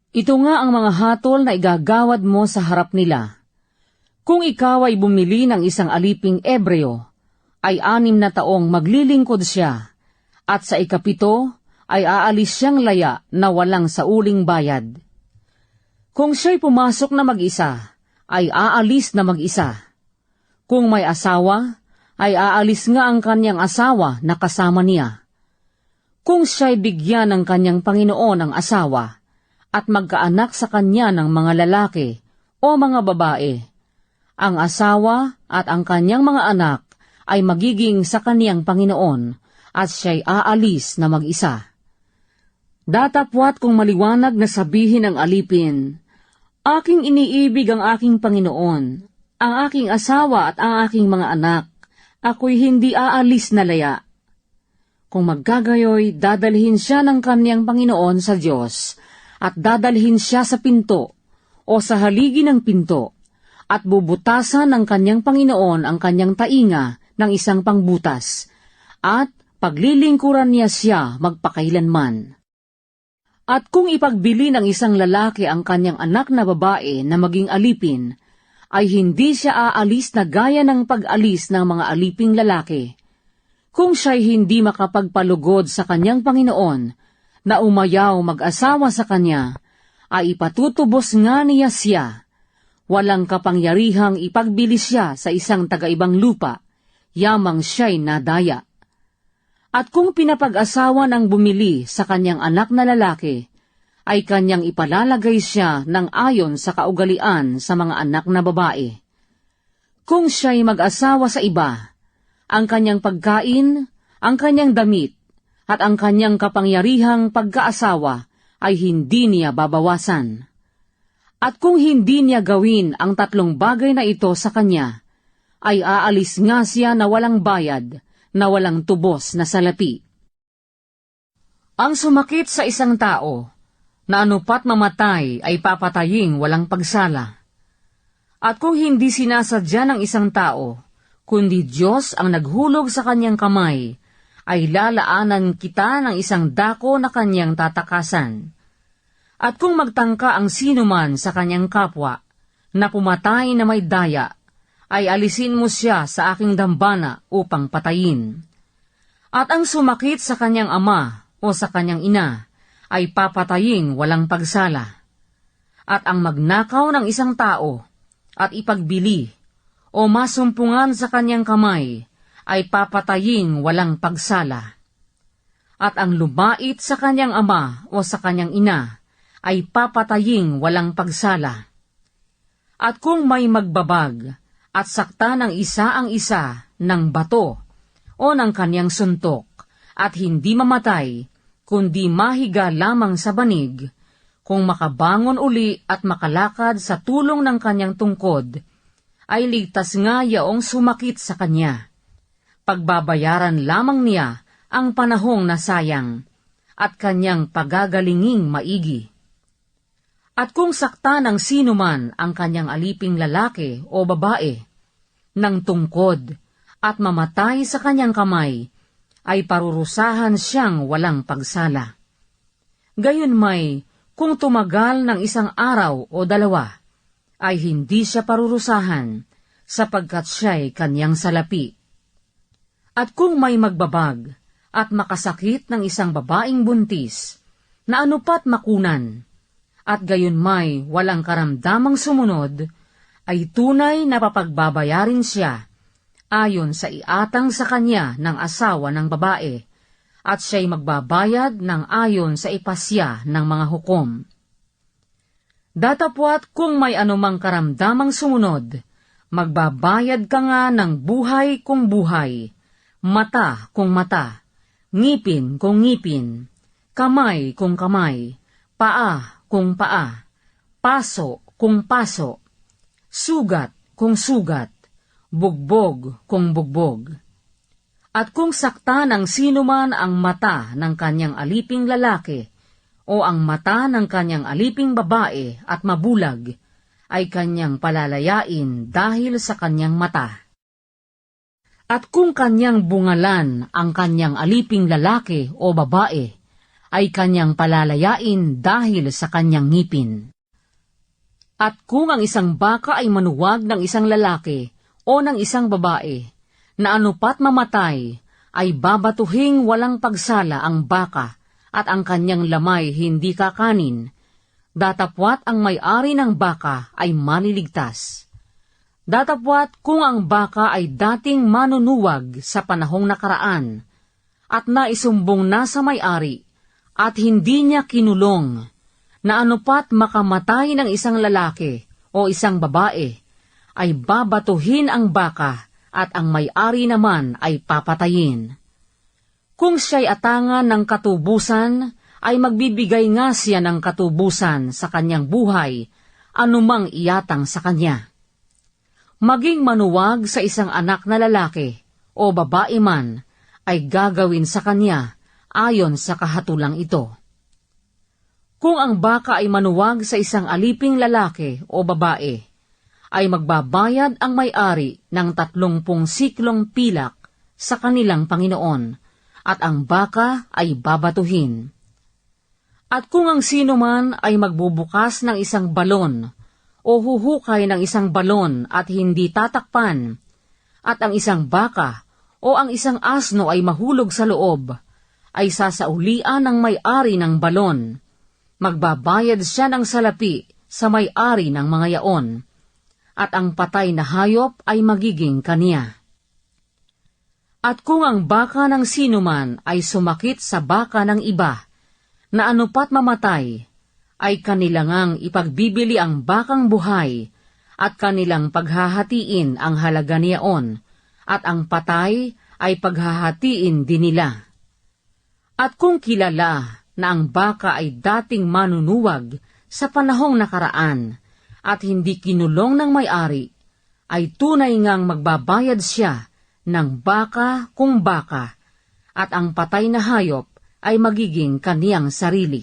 Ito nga ang mga hatol na igagawad mo sa harap nila. Kung ikaw ay bumili ng isang aliping Ebreo, ay 6 na taong maglilingkod siya, at sa ikapito ay aalis siyang laya na walang sauling bayad. Kung siya'y pumasok na mag-isa, ay aalis na mag-isa. Kung may asawa, ay aalis nga ang kanyang asawa na kasama niya. Kung siya'y bigyan ng kanyang Panginoon ang asawa, at magkaanak sa kanya ng mga lalaki o mga babae, ang asawa at ang kanyang mga anak ay magiging sa kaniyang Panginoon, at siya'y aalis na mag-isa. Datapwat kung maliwanag na sabihin ng alipin, "Aking iniibig ang aking Panginoon, ang aking asawa at ang aking mga anak, ako'y hindi aalis na laya." Kung maggagayoy, dadalhin siya ng kaniyang Panginoon sa Diyos, at dadalhin siya sa pinto o sa haligi ng pinto, at bubutasan ng kanyang Panginoon ang kanyang tainga ng isang pangbutas, at paglilingkuran niya siya magpakailanman. At kung ipagbili ng isang lalaki ang kanyang anak na babae na maging alipin, ay hindi siya aalis na gaya ng pag-alis ng mga aliping lalaki. Kung siya'y hindi makapagpalugod sa kanyang Panginoon, na umayaw mag-asawa sa kanya, ay ipatutubos nga niya siya. Walang kapangyarihang ipagbili siya sa isang taga-ibang lupa, yamang siya'y nadaya. At kung pinapag-asawa ng bumili sa kanyang anak na lalaki, ay kanyang ipalalagay siya ng ayon sa kaugalian sa mga anak na babae. Kung siya'y mag-asawa sa iba, ang kanyang pagkain, ang kanyang damit, at ang kanyang kapangyarihang pagkaasawa ay hindi niya babawasan. At kung hindi niya gawin ang 3 bagay na ito sa kanya, ay aalis nga siya na walang bayad, na walang tubos na salapi. Ang sumakit sa isang tao, na anupat mamatay ay papataying walang pagsala. At kung hindi sinasadya ng isang tao, kundi Diyos ang naghulog sa kanyang kamay, ay lalaanan kita ng isang dako na kanyang tatakasan. At kung magtangka ang sinuman sa kanyang kapwa, na pumatay na may daya, ay alisin mo siya sa aking dambana upang patayin. At ang sumakit sa kanyang ama o sa kanyang ina, ay papataying walang pagsala. At ang magnakaw ng isang tao, at ipagbili, o masumpungan sa kanyang kamay, ay papataying walang pagsala. At ang lumait sa kanyang ama o sa kanyang ina, ay papataying walang pagsala. At kung may magbabag, at sakta ng isa ang isa ng bato o ng kanyang suntok, at hindi mamatay, kundi mahiga lamang sa banig, kung makabangon uli at makalakad sa tulong ng kanyang tungkod, ay ligtas nga yaong sumakit sa kanya. Pagbabayaran lamang niya ang panahong nasayang, at kanyang pagagalinging maigi. At kung sakta ng sinuman ang kanyang aliping lalaki o babae, ng tungkod, at mamatay sa kanyang kamay, ay parurusahan siyang walang pagsala. Gayunmay, kung tumagal ng isang araw o 2, ay hindi siya parurusahan, sapagkat siya'y kanyang salapi. At kung may magbabag at makasakit ng isang babaeng buntis, na anupat makunan, at gayunmay walang karamdamang sumunod, ay tunay na papagbabayarin siya, ayon sa iatang sa kanya ng asawa ng babae, at siya'y magbabayad ng ayon sa ipasya ng mga hukom. Datapwat kung may anumang karamdamang sumunod, magbabayad ka nga ng buhay kung buhay, mata kung mata, ngipin kung ngipin, kamay kung kamay, paa kung paa, paso kung paso, sugat kung sugat, bugbog kung bugbog. At kung sakta ng sinuman ang mata ng kanyang aliping lalaki o ang mata ng kanyang aliping babae at mabulag, ay kanyang palalayain dahil sa kanyang mata. At kung kanyang bungalan ang kanyang aliping lalaki o babae, ay kanyang palalayain dahil sa kanyang ngipin. At kung ang isang baka ay manuwag ng isang lalaki o ng isang babae, na anupat mamatay, ay babatuhing walang pagsala ang baka at ang kanyang lamay hindi kakanin. Datapwat ang may-ari ng baka ay maliligtas. Datapwat kung ang baka ay dating manunuwag sa panahong nakaraan at naisumbong na sa may-ari at hindi niya kinulong, na anupat makamatay ng isang lalaki o isang babae, ay babatuhin ang baka at ang may-ari naman ay papatayin. Kung siya'y atangan ng katubusan, ay magbibigay nga siya ng katubusan sa kanyang buhay, anumang iyatang sa kanya. Maging manuwag sa isang anak na lalaki o babae man, ay gagawin sa kanya ayon sa kahatulang ito. Kung ang baka ay manuwag sa isang aliping lalaki o babae, ay magbabayad ang may-ari ng 30 siklong pilak sa kanilang Panginoon, at ang baka ay babatuhin. At kung ang sino man ay magbubukas ng isang balon o huhukay ng isang balon at hindi tatakpan, at ang isang baka o ang isang asno ay mahulog sa loob, ay sasaulian ng may-ari ng balon. Magbabayad siya ng salapi sa may-ari ng mga yaon, at ang patay na hayop ay magiging kaniya. At kung ang baka ng sinuman ay sumakit sa baka ng iba, na anupat mamatay, ay kanilangang ipagbibili ang bakang buhay, at kanilang paghahatiin ang halaga niyaon, at ang patay ay paghahatiin din nila. At kung kilala na ang baka ay dating manunuwag sa panahong nakaraan at hindi kinulong ng may-ari, ay tunay ngang magbabayad siya ng baka kung baka, at ang patay na hayop ay magiging kaniyang sarili.